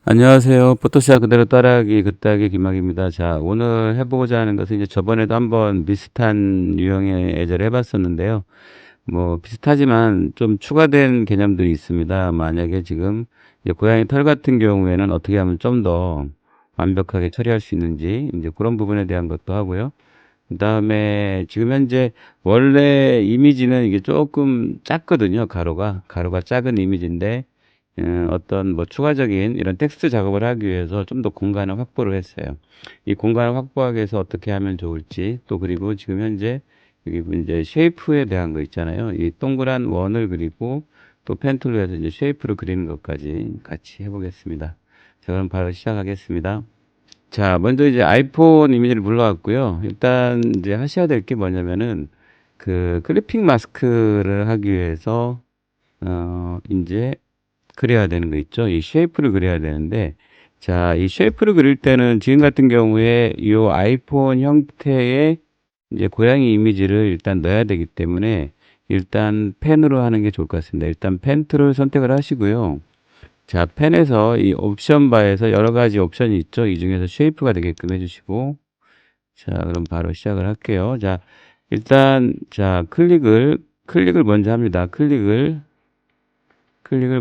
안녕하세요. 포토샵 그대로 따라하기 굿따기 김학입니다. 자, 오늘 해보고자 하는 것은 이제 저번에도 한번 비슷한 유형의 예제를 해봤었는데요. 뭐 비슷하지만 좀 추가된 개념들이 있습니다. 만약에 지금 이제 고양이 털 같은 경우에는 어떻게 하면 좀 더 완벽하게 처리할 수 있는지 이제 그런 부분에 대한 것도 하고요. 그 다음에 지금 현재 원래 이미지는 이게 조금 작거든요. 가로가 작은 이미지인데 어떤 뭐 추가적인 이런 텍스트 작업을 하기 위해서 좀 더 공간을 확보를 했어요. 이 공간을 확보하기 위해서 어떻게 하면 좋을지, 또 그리고 지금 현재 여기 이제 쉐이프에 대한 거 있잖아요. 이 동그란 원을 그리고 또 펜 툴로 해서 이제 쉐이프를 그리는 것까지 같이 해보겠습니다. 자, 그럼 바로 시작하겠습니다. 자, 먼저 이제 아이폰 이미지를 불러왔고요. 일단 이제 하셔야 될 게 뭐냐면은 그 클리핑 마스크를 하기 위해서 이제 그려야 되는 거 있죠. 이 쉐이프를 그려야 되는데, 자, 이 쉐이프를 그릴 때는 지금 같은 경우에 이 아이폰 형태의 이제 고양이 이미지를 일단 넣어야 되기 때문에 일단 펜으로 하는 게 좋을 것 같습니다. 일단 펜 툴을 선택을 하시고요. 자, 펜에서 이 옵션 바에서 여러 가지 옵션이 있죠. 이 중에서 쉐이프가 되게끔 해주시고, 자, 그럼 바로 시작을 할게요. 자, 일단, 자, 클릭을 먼저 합니다. 클릭을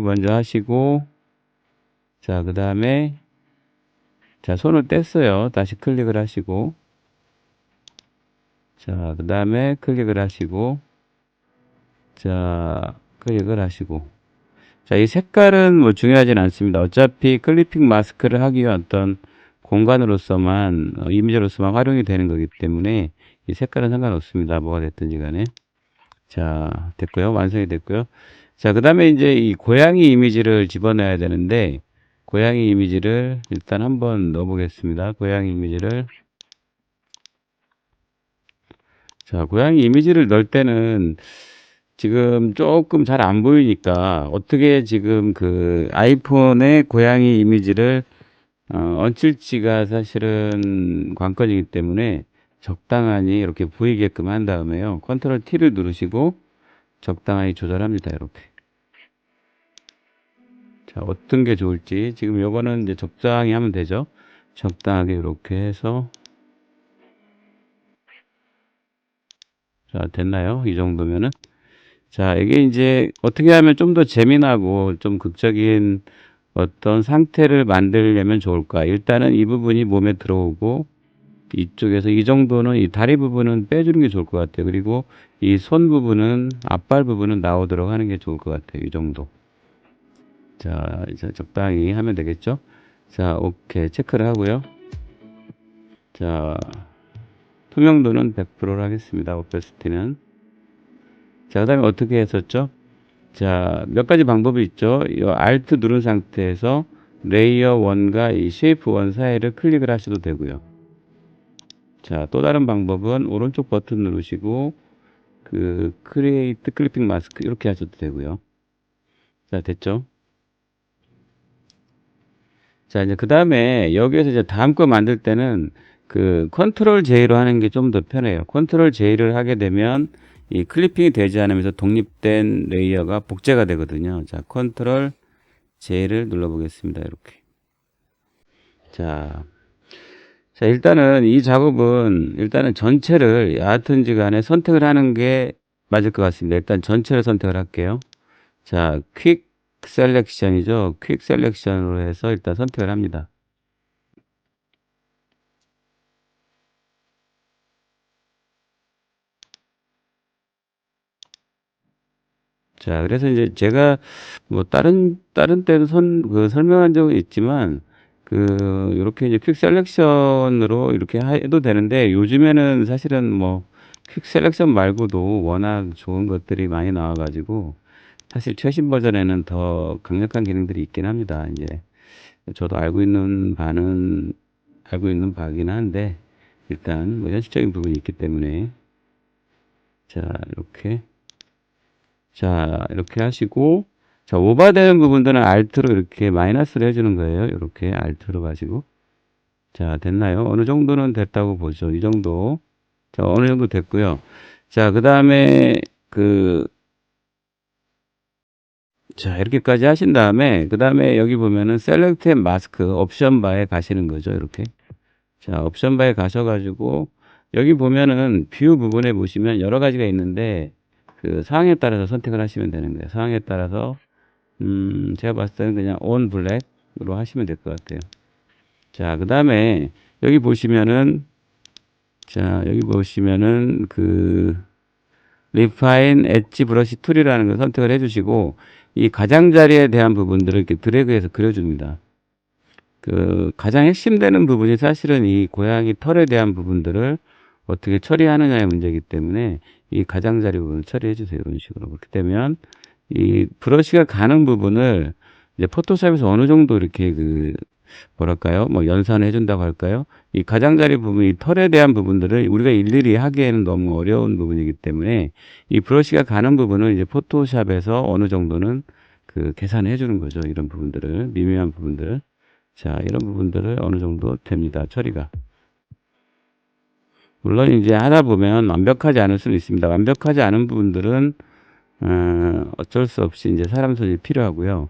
먼저 하시고, 자, 그 다음에, 자, 손을 뗐어요. 다시 클릭을 하시고, 자, 그 다음에 클릭을 하시고, 자, 클릭을 하시고, 자, 이 색깔은 뭐 중요하진 않습니다. 어차피 클리핑 마스크를 하기 위한 어떤 공간으로서만, 이미지로서만 활용이 되는 거기 때문에 이 색깔은 상관없습니다. 뭐가 됐든지 간에. 자, 됐고요. 완성이 됐고요. 자, 그 다음에 이제 이 고양이 이미지를 집어넣어야 되는데, 고양이 이미지를 일단 한번 넣어보겠습니다. 고양이 이미지를. 자, 고양이 이미지를 넣을 때는 지금 조금 잘 안 보이니까 어떻게 지금 그 아이폰의 고양이 이미지를 얹힐지가 사실은 관건이기 때문에 적당하니 이렇게 보이게끔 한 다음에요. 컨트롤 T를 누르시고 적당하게 조절합니다. 이렇게. 자, 어떤 게 좋을지. 지금 요거는 이제 적당히 하면 되죠. 적당하게 이렇게 해서. 자, 됐나요? 이 정도면은. 자, 이게 이제 어떻게 하면 좀 더 재미나고 좀 극적인 어떤 상태를 만들려면 좋을까? 일단은 이 부분이 몸에 들어오고 이쪽에서 이 정도는 이 다리 부분은 빼주는 게 좋을 것 같아요. 그리고 이 손 부분은 앞발 부분은 나오도록 하는 게 좋을 것 같아요. 이 정도. 자, 이제 적당히 하면 되겠죠? 자, 오케이. 체크를 하고요. 자, 투명도는 100%로 하겠습니다. 오페스티는. 자, 그 다음에 어떻게 했었죠? 자, 몇 가지 방법이 있죠. 이 Alt 누른 상태에서 레이어 1과 이 쉐이프 1 사이를 클릭을 하셔도 되고요. 자, 또 다른 방법은 오른쪽 버튼 누르시고 그 크리에이트 클리핑 마스크 이렇게 하셔도 되고요. 자, 됐죠? 자, 이제 그 다음에 여기에서 이제 다음 거 만들 때는 그 컨트롤 J로 하는 게 좀 더 편해요. 컨트롤 J를 하게 되면 이 클리핑이 되지 않으면서 독립된 레이어가 복제가 되거든요. 자, 컨트롤 J를 눌러 보겠습니다. 이렇게. 자, 자, 일단은 이 작업은 일단은 전체를 여하튼지 간에 선택을 하는 게 맞을 것 같습니다. 일단 전체를 선택을 할게요. 자, 퀵 셀렉션이죠. 퀵 셀렉션으로 해서 일단 선택을 합니다. 자, 그래서 이제 제가 뭐 다른 때도 설명한 적은 있지만 요렇게 이제 퀵 셀렉션으로 이렇게 해도 되는데 요즘에는 사실은 뭐 퀵 셀렉션 말고도 워낙 좋은 것들이 많이 나와가지고 사실 최신 버전에는 더 강력한 기능들이 있긴 합니다. 이제 저도 알고 있는 바긴 한데 일단 뭐 현실적인 부분이 있기 때문에 자, 이렇게 하시고 자, 오버되는 부분들은 Alt로 이렇게 마이너스를 해주는 거예요. 이렇게 Alt로 가지고 자, 됐나요? 어느 정도는 됐다고 보죠. 이 정도. 자, 어느 정도 됐고요. 자, 그 다음에 그 자, 이렇게까지 하신 다음에, 그 다음에 여기 보면은 셀렉트 앤 마스크 옵션 바에 가시는 거죠. 이렇게. 자, 옵션 바에 가셔가지고, 여기 보면은 뷰 부분에 보시면 여러 가지가 있는데, 그 상황에 따라서 선택을 하시면 되는 거예요. 상황에 따라서, 제가 봤을 때는 그냥 온 블랙으로 하시면 될 것 같아요. 자, 그 다음에 여기 보시면은, 자, 여기 보시면은 그, 리파인 엣지 브러시 툴이라는 걸 선택을 해주시고, 이 가장자리에 대한 부분들을 이렇게 드래그해서 그려줍니다. 그 가장 핵심되는 부분이 사실은 이 고양이 털에 대한 부분들을 어떻게 처리하느냐의 문제이기 때문에 이 가장자리 부분을 처리해 주세요. 이런 식으로. 그렇게 되면 이 브러쉬가 가는 부분을 이제 포토샵에서 어느 정도 이렇게 그 뭐랄까요? 뭐 연산해 준다고 할까요? 이 가장자리 부분, 이 털에 대한 부분들을 우리가 일일이 하기에는 너무 어려운 부분이기 때문에 이 브러쉬가 가는 부분을 이제 포토샵에서 어느 정도는 그 계산해 주는 거죠. 이런 부분들을, 미묘한 부분들. 자, 이런 부분들을 어느 정도 됩니다. 처리가. 물론 이제 하다 보면 완벽하지 않을 수는 있습니다. 완벽하지 않은 부분들은 어쩔 수 없이 이제 사람 손이 필요하고요.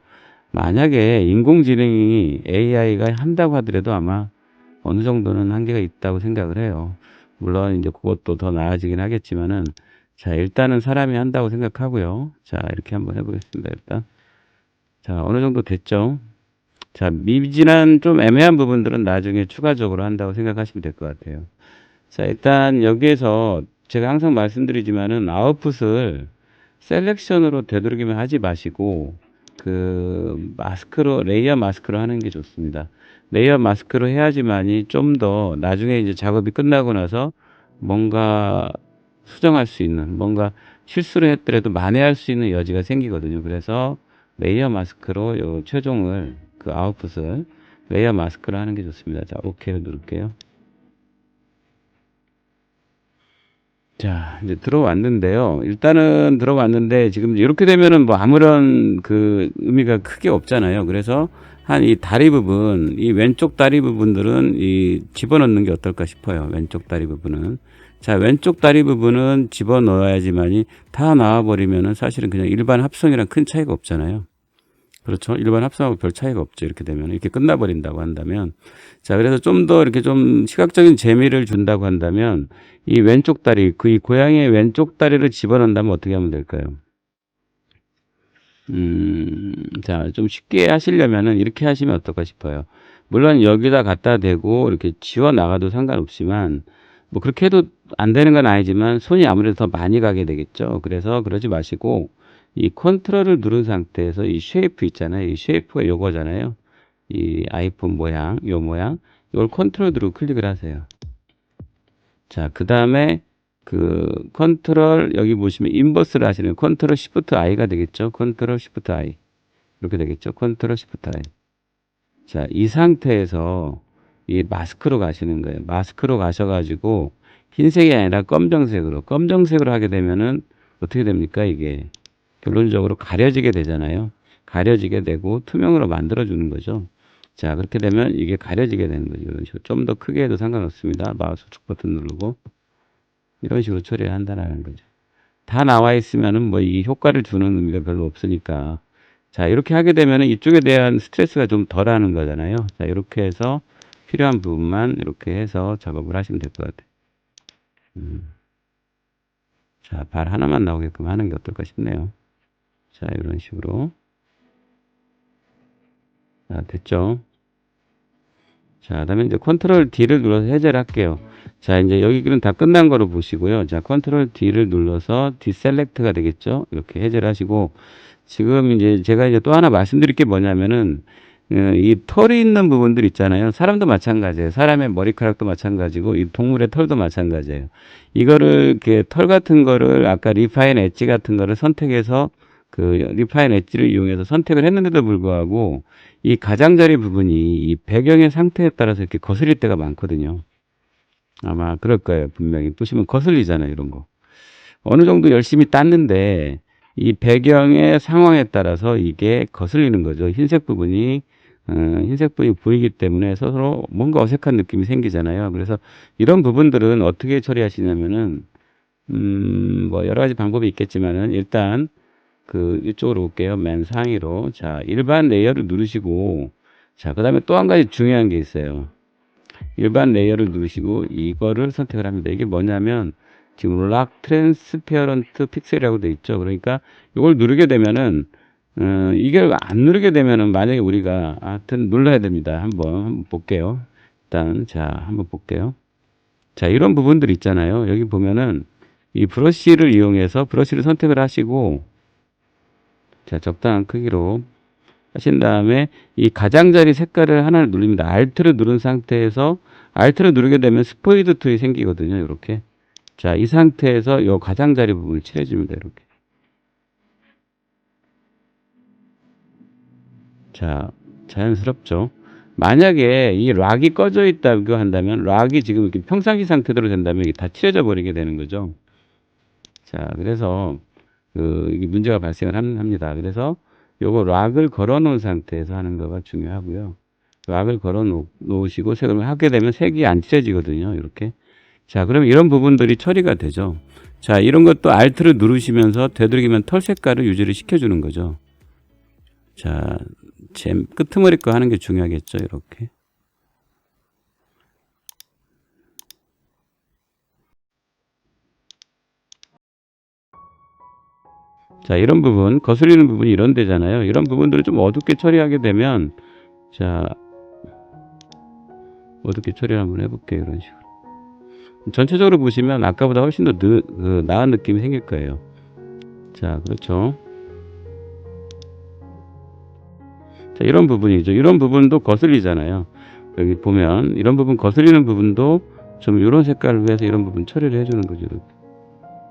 만약에 인공지능이 AI가 한다고 하더라도 아마 어느 정도는 한계가 있다고 생각을 해요. 물론 이제 그것도 더 나아지긴 하겠지만은 자, 일단은 사람이 한다고 생각하고요. 자, 이렇게 한번 해보겠습니다. 일단. 자, 어느 정도 됐죠? 자, 미진한 좀 애매한 부분들은 나중에 추가적으로 한다고 생각하시면 될 것 같아요. 자, 일단 여기에서 제가 항상 말씀드리지만은 아웃풋을 셀렉션으로 되도록이면 하지 마시고 그 마스크로, 레이어 마스크로 하는 게 좋습니다. 레이어 마스크로 해야지만이 좀 더 나중에 이제 작업이 끝나고 나서 뭔가 수정할 수 있는, 뭔가 실수를 했더라도 만회할 수 있는 여지가 생기거든요. 그래서 레이어 마스크로 요 최종을 그 아웃풋을 레이어 마스크로 하는 게 좋습니다. 자, 오케이를 누를게요. 자, 이제 들어왔는데요. 일단은 들어왔는데 지금 이렇게 되면은 뭐 아무런 그 의미가 크게 없잖아요. 그래서 한 이 다리 부분, 이 왼쪽 다리 부분들은 이 집어넣는 게 어떨까 싶어요. 왼쪽 다리 부분은. 자, 왼쪽 다리 부분은 집어넣어야지만이 다 나와버리면은 사실은 그냥 일반 합성이랑 큰 차이가 없잖아요. 그렇죠. 일반 합성하고 별 차이가 없죠. 이렇게 되면. 이렇게 끝나버린다고 한다면. 자, 그래서 좀 더 이렇게 좀 시각적인 재미를 준다고 한다면, 이 왼쪽 다리, 그 이 고양이의 왼쪽 다리를 집어넣는다면 어떻게 하면 될까요? 자, 좀 쉽게 하시려면은 이렇게 하시면 어떨까 싶어요. 물론 여기다 갖다 대고 이렇게 지워 나가도 상관없지만, 뭐 그렇게 해도 안 되는 건 아니지만 손이 아무래도 더 많이 가게 되겠죠. 그래서 그러지 마시고, 이 컨트롤을 누른 상태에서 이 쉐이프 있잖아요. 이 쉐이프가 요거잖아요. 이 아이폰 모양, 요 모양. 이걸 컨트롤 누르고 클릭을 하세요. 자, 그 다음에 그 컨트롤 여기 보시면 인버스를 하시는 컨트롤 시프트 I가 되겠죠. 컨트롤 시프트 I. 이렇게 되겠죠. 컨트롤 시프트 I. 자, 이 상태에서 이 마스크로 가시는 거예요. 마스크로 가셔가지고 흰색이 아니라 검정색으로. 검정색으로 하게 되면은 어떻게 됩니까? 이게 결론적으로 가려지게 되잖아요. 가려지게 되고 투명으로 만들어주는 거죠. 자, 그렇게 되면 이게 가려지게 되는 거죠. 이런 식으로. 좀 더 크게 해도 상관없습니다. 마우스 우측 버튼 누르고. 이런 식으로 처리를 한다는 거죠. 다 나와 있으면은 뭐 이 효과를 주는 의미가 별로 없으니까. 자, 이렇게 하게 되면은 이쪽에 대한 스트레스가 좀 덜 하는 거잖아요. 자, 이렇게 해서 필요한 부분만 이렇게 해서 작업을 하시면 될 것 같아요. 자, 발 하나만 나오게끔 하는 게 어떨까 싶네요. 자, 이런 식으로. 자, 됐죠? 자, 그다음에 이제 컨트롤 D를 눌러서 해제를 할게요. 자, 이제 여기는 다 끝난 거로 보시고요. 자, 컨트롤 D를 눌러서 디셀렉트가 되겠죠? 이렇게 해제를 하시고, 지금 이제 제가 이제 또 하나 말씀드릴 게 뭐냐면은, 이 털이 있는 부분들 있잖아요. 사람도 마찬가지예요. 사람의 머리카락도 마찬가지고, 이 동물의 털도 마찬가지예요. 이거를, 이렇게 털 같은 거를, 아까 리파인 엣지 같은 거를 선택해서, 그 리파인 엣지를 이용해서 선택을 했는데도 불구하고, 이 가장자리 부분이 이 배경의 상태에 따라서 이렇게 거슬릴 때가 많거든요. 아마 그럴 거예요. 분명히. 보시면 거슬리잖아요. 이런 거. 어느 정도 열심히 땄는데 이 배경의 상황에 따라서 이게 거슬리는 거죠. 흰색 부분이 흰색 부분이 보이기 때문에 서로 뭔가 어색한 느낌이 생기잖아요. 그래서 이런 부분들은 어떻게 처리하시냐면은 뭐 여러 가지 방법이 있겠지만은 일단 그 이쪽으로 올게요. 맨 상위로. 자, 일반 레이어를 누르시고, 자, 그 다음에 또 한 가지 중요한 게 있어요. 일반 레이어를 누르시고 이거를 선택을 합니다. 이게 뭐냐면 지금 락 트랜스페어런트 픽셀이라고 돼 있죠. 그러니까 이걸 누르게 되면은 이게 안 누르게 되면은 만약에 우리가 하여튼 눌러야 됩니다. 한번 볼게요. 일단 자 한번 볼게요. 자 이런 부분들 있잖아요. 여기 보면은 이 브러쉬를 이용해서 브러쉬를 선택을 하시고 자 적당한 크기로 하신 다음에 이 가장자리 색깔을 하나를 누릅니다. Alt를 누른 상태에서 Alt를 누르게 되면 스포이드 툴이 생기거든요. 이렇게. 자, 이 상태에서 이 가장자리 부분을 칠해줍니다. 이렇게. 자, 자연스럽죠. 만약에 이 락이 꺼져 있다고 한다면 락이 지금 이렇게 평상시 상태대로 된다면 이게 다 칠해져 버리게 되는 거죠. 자, 그래서 이게 문제가 발생을 합니다. 그래서 요거 락을 걸어 놓은 상태에서 하는 거가 중요하고요. 락을 걸어 놓으시고 색을 하게 되면 색이 안 칠해지거든요. 이렇게. 자, 그럼 이런 부분들이 처리가 되죠. 자, 이런 것도 Alt를 누르시면서 되도록이면 털 색깔을 유지를 시켜주는 거죠. 자, 끄트머리 거 하는 게 중요하겠죠. 이렇게. 자, 이런 부분, 거슬리는 부분이 이런 데잖아요. 이런 부분들을 좀 어둡게 처리하게 되면, 자, 어둡게 처리를 한번 해볼게요. 이런 식으로. 전체적으로 보시면 아까보다 훨씬 더 나은 느낌이 생길 거예요. 자, 그렇죠. 자, 이런 부분이죠. 이런 부분도 거슬리잖아요. 여기 보면 이런 부분 거슬리는 부분도 좀 이런 색깔로 해서 이런 부분 처리를 해주는 거죠. 이렇게.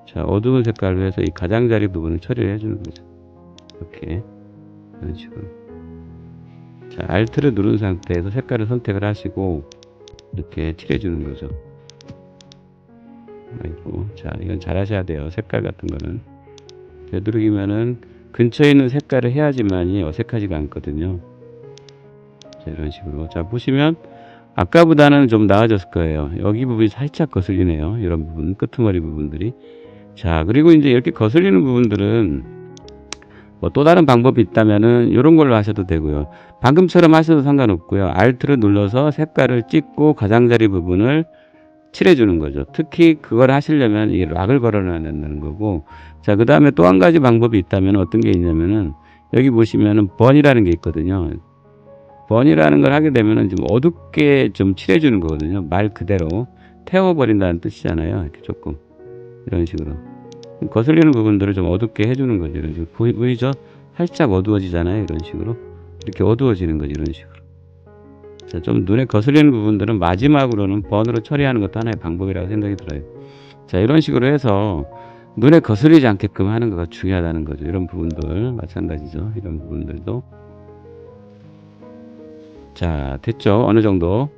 자, 어두운 색깔로 해서 이 가장자리 부분을 처리를 해주는 거죠. 이렇게 이런 식으로. 자, Alt를 누른 상태에서 색깔을 선택을 하시고 이렇게 칠해주는 거죠. 아이고, 자, 이건 잘 하셔야 돼요. 색깔 같은 거는 되도록이면은 근처에 있는 색깔을 해야지만이 어색하지가 않거든요. 자, 이런 식으로. 자, 보시면 아까보다는 좀 나아졌을 거예요. 여기 부분이 살짝 거슬리네요. 이런 부분, 끄트머리 부분들이. 자, 그리고 이제 이렇게 거슬리는 부분들은 뭐 또 다른 방법이 있다면은 이런 걸로 하셔도 되고요. 방금처럼 하셔도 상관없고요. Alt를 눌러서 색깔을 찍고 가장자리 부분을 칠해주는 거죠. 특히 그걸 하시려면 이 락을 걸어놔야 된다는 거고. 자, 그 다음에 또 한 가지 방법이 있다면 어떤 게 있냐면은 여기 보시면은 번이라는 게 있거든요. 번이라는 걸 하게 되면은 좀 어둡게 좀 칠해주는 거거든요. 말 그대로 태워버린다는 뜻이잖아요. 이렇게 조금 이런 식으로 거슬리는 부분들을 좀 어둡게 해주는 거죠. 이런 식으로 보이죠? 살짝 어두워지잖아요. 이런 식으로 이렇게 어두워지는 거죠. 이런 식으로. 자, 좀 눈에 거슬리는 부분들은 마지막으로는 번으로 처리하는 것도 하나의 방법이라고 생각이 들어요. 자, 이런 식으로 해서 눈에 거슬리지 않게끔 하는 거가 중요하다는 거죠. 이런 부분들 마찬가지죠. 이런 부분들도. 자, 됐죠. 어느 정도.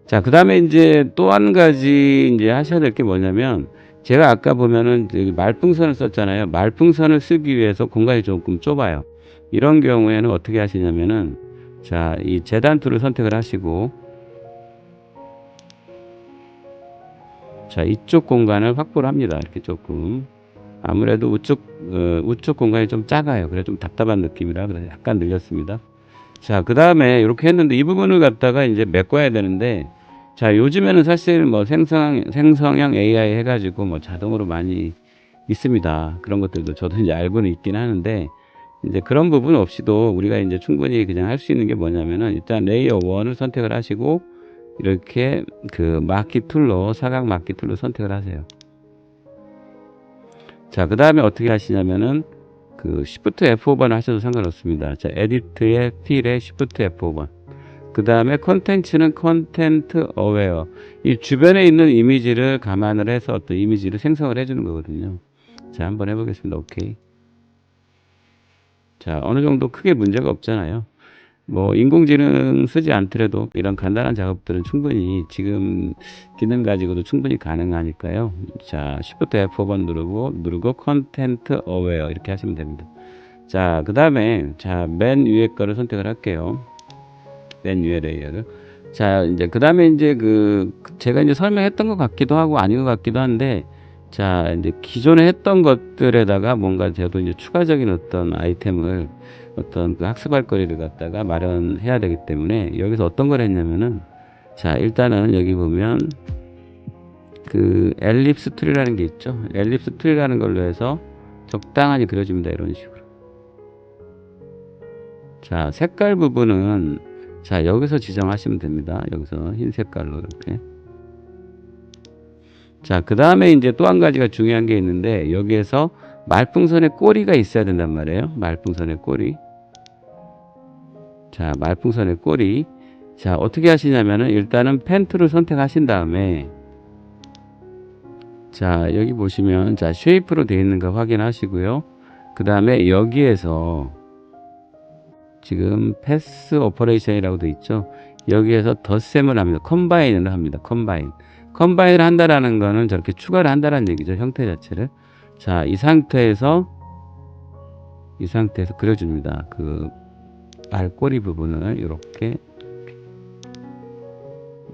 자, 그 다음에 이제 또 한 가지 이제 하셔야 될 게 뭐냐면, 제가 아까 보면은 말풍선을 썼잖아요. 말풍선을 쓰기 위해서 공간이 조금 좁아요. 이런 경우에는 어떻게 하시냐면은, 자, 이 재단 툴을 선택을 하시고, 자, 이쪽 공간을 확보를 합니다. 이렇게 조금. 아무래도 우측 공간이 좀 작아요. 그래 좀 답답한 느낌이라 그래서 약간 늘렸습니다. 자, 그 다음에 이렇게 했는데 이 부분을 갖다가 이제 메꿔야 되는데, 자, 요즘에는 사실 뭐 생성형 AI 해가지고 뭐 자동으로 많이 있습니다. 그런 것들도 저도 이제 알고는 있긴 하는데, 이제 그런 부분 없이도 우리가 이제 충분히 그냥 할 수 있는 게 뭐냐면은 일단 레이어 1을 선택을 하시고, 이렇게 그 막기 툴로, 사각 막기 툴로 선택을 하세요. 자, 그 다음에 어떻게 하시냐면은 그 Shift F5번 하셔도 상관없습니다. 자, 에디트의 필에 Shift F5번. 그 다음에 컨텐츠는 컨텐트 어웨어. 이 주변에 있는 이미지를 감안을 해서 어떤 이미지를 생성을 해주는 거거든요. 자, 한번 해보겠습니다. 오케이. 자, 어느 정도 크게 문제가 없잖아요. 뭐 인공지능 쓰지 않더라도 이런 간단한 작업들은 충분히 지금 기능 가지고도 충분히 가능하니까요. 자, Shift F4번 누르고 컨텐트 어웨어 이렇게 하시면 됩니다. 자, 그 다음에 자, 맨 위에 거를 선택을 할게요. 맨 위에 레이어를. 자, 이제 그 다음에 이제 제가 이제 설명했던 것 같기도 하고 아닌 것 같기도 한데 자, 이제 기존에 했던 것들에다가 뭔가 저도 이제 추가적인 어떤 아이템을 어떤 그 학습할 거리를 갖다가 마련해야 되기 때문에 여기서 어떤 걸 했냐면은 자, 일단은 여기 보면 그 엘립스 툴이라는 게 있죠. 엘립스 툴이라는 걸로 해서 적당하게 그려줍니다. 이런 식으로. 자, 색깔 부분은 자, 여기서 지정하시면 됩니다. 여기서 흰 색깔로 이렇게. 자, 그 다음에 이제 또 한 가지가 중요한 게 있는데 여기에서 말풍선의 꼬리가 있어야 된단 말이에요. 말풍선의 꼬리. 자, 말풍선의 꼬리. 자, 어떻게 하시냐면은 일단은 펜 툴을 선택하신 다음에 자, 여기 보시면 자, 쉐이프로 되어 있는 거 확인하시고요. 그 다음에 여기에서 지금 패스 오퍼레이션이라고 되어 있죠. 여기에서 덧셈을 합니다. 컴바인을 합니다. 컴바인. 컴바인을 한다라는 거는 저렇게 추가를 한다라는 얘기죠. 형태 자체를. 자, 이 상태에서 그려줍니다. 그 발꼬리 부분을 이렇게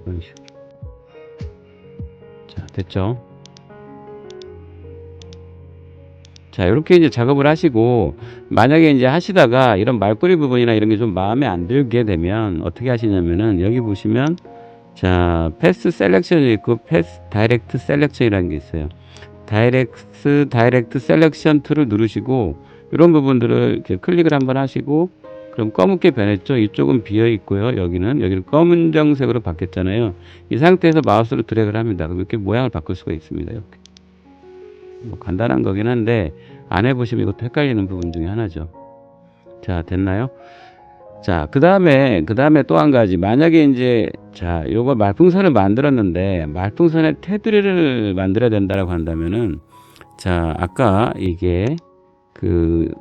이런 식으로. 자, 됐죠? 자, 이렇게 이제 작업을 하시고, 만약에 이제 하시다가 이런 말꼬리 부분이나 이런 게 좀 마음에 안 들게 되면 어떻게 하시냐면은 여기 보시면 자, 패스 셀렉션이 있고 패스 다이렉트 셀렉션이라는 게 있어요. 다이렉트 셀렉션 툴을 누르시고 이런 부분들을 이렇게 클릭을 한번 하시고 그럼 검게 변했죠. 이쪽은 비어 있고요. 여기는 검은정색으로 바뀌었잖아요. 이 상태에서 마우스로 드래그를 합니다. 그럼 이렇게 모양을 바꿀 수가 있습니다. 이렇게. 뭐 간단한 거긴 한데 안 해보시면 이것도 헷갈리는 부분 중에 하나죠. 자, 됐나요? 자, 그 다음에 또 한 가지. 만약에 이제, 자, 요거 말풍선을 만들었는데, 말풍선의 테두리를 만들어야 된다라고 한다면은, 자, 아까 이게, 그,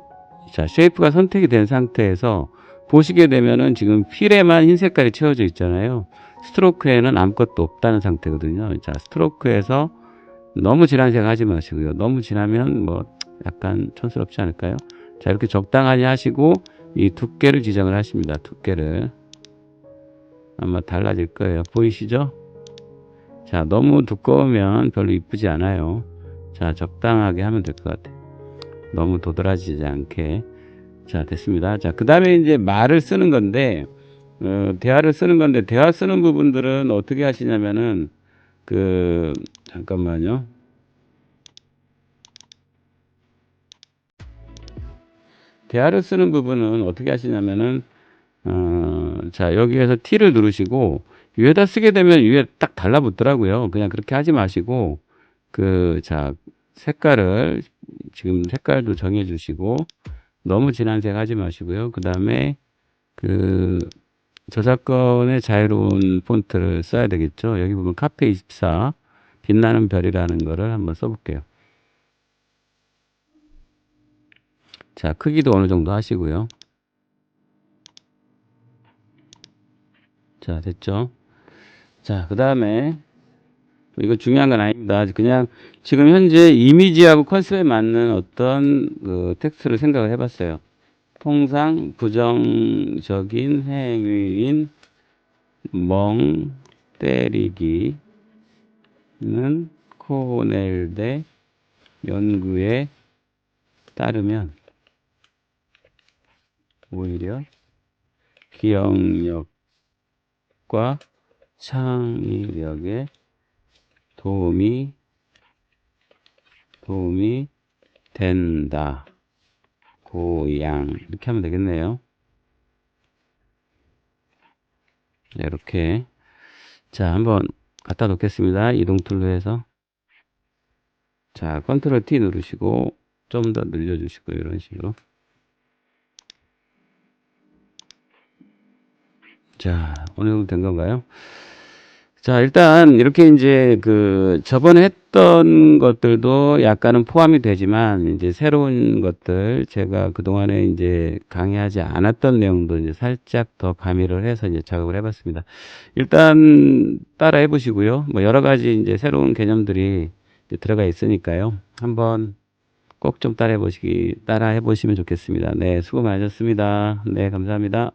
자, 쉐이프가 선택이 된 상태에서 보시게 되면은 지금 필에만 흰 색깔이 채워져 있잖아요. 스트로크에는 아무것도 없다는 상태거든요. 자, 스트로크에서 너무 진한 색 하지 마시고요. 너무 진하면 뭐 약간 촌스럽지 않을까요? 자, 이렇게 적당하게 하시고 이 두께를 지정을 하십니다. 두께를 아마 달라질 거예요. 보이시죠? 자, 너무 두꺼우면 별로 이쁘지 않아요. 자, 적당하게 하면 될 것 같아요. 너무 도드라지지 않게. 자, 됐습니다. 자, 그 다음에 이제 말을 쓰는 건데 대화를 쓰는 건데 대화 쓰는 부분들은 어떻게 하시냐면은 잠깐만요. 대화를 쓰는 부분은 어떻게 하시냐면은 자, 여기에서 T를 누르시고 위에다 쓰게 되면 위에 딱 달라붙더라고요. 그냥 그렇게 하지 마시고 자, 색깔을 지금 색깔도 정해 주시고 너무 진한 색 하지 마시고요. 그 다음에 그 저작권의 자유로운 폰트를 써야 되겠죠. 여기 보면 카페24 빛나는 별이라는 거를 한번 써볼게요. 자, 크기도 어느 정도 하시고요. 자, 됐죠. 자, 그 다음에 이거 중요한 건 아닙니다. 그냥 지금 현재 이미지하고 컨셉에 맞는 어떤 그 텍스트를 생각을 해봤어요. 통상 부정적인 행위인 멍 때리기는 코넬대 연구에 따르면 오히려 기억력과 창의력에 도움이 된다. 고양 이렇게 하면 되겠네요. 이렇게 자, 한번 갖다 놓겠습니다. 이동 툴로 해서 자, 컨트롤 T 누르시고 좀 더 늘려주시고 이런 식으로 자, 어느 정도 된 건가요? 자, 일단 이렇게 이제 저번에 했던 것들도 약간은 포함이 되지만 이제 새로운 것들 제가 그동안에 이제 강의하지 않았던 내용도 이제 살짝 더 가미를 해서 이제 작업을 해봤습니다. 일단 따라 해보시고요. 뭐 여러 가지 이제 새로운 개념들이 이제 들어가 있으니까요. 한번 꼭 좀 따라 해보시면 좋겠습니다. 네, 수고 많으셨습니다. 네, 감사합니다.